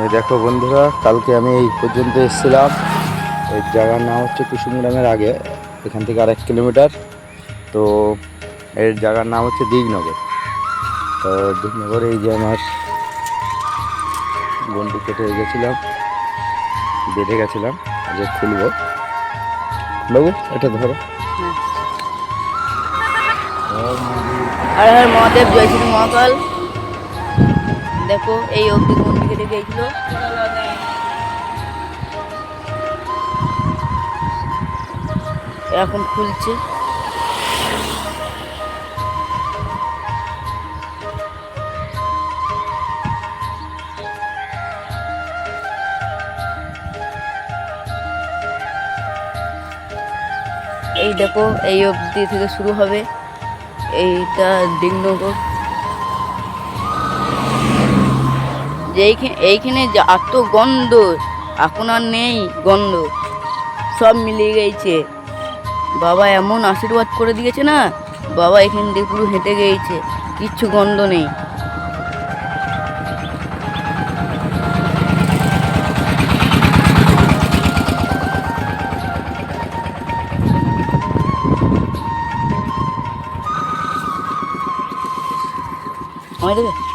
এই দেখো বন্ধুরা, কালকে আমি এই পর্যন্ত এসেছিলাম। এই জায়গার নাম হচ্ছে কুসুমগ্রামের আগে, এখান থেকে 1.5 কিলোমিটার। তো এর জায়গার নাম হচ্ছে দিগনগর। তো দিগনগরে এই যে আমার বন্ধু কেটে গেছিলাম, বেঁধে গেছিলাম, আজকে খুলবো। বাবু এটা ধরো। হর হর মহাদেব, জয় শ্রী মহাকাল। দেখো এই অবধি মন্দির কেটে গিয়েছিল, এখন খুলছে। এই দেখো এই অবধি থেকে শুরু হবে, এইটা দিগনগর। যে এইখানে যে এত গন্ধ, এখন আর নেই গন্ধ, সব মিলিয়ে গেছে। বাবা এমন আশীর্বাদ করে দিয়েছে না, বাবা এখান দিয়ে পুরো হেঁটে গিয়েছে, কিচ্ছু গন্ধ নেই। আমায় দেবে?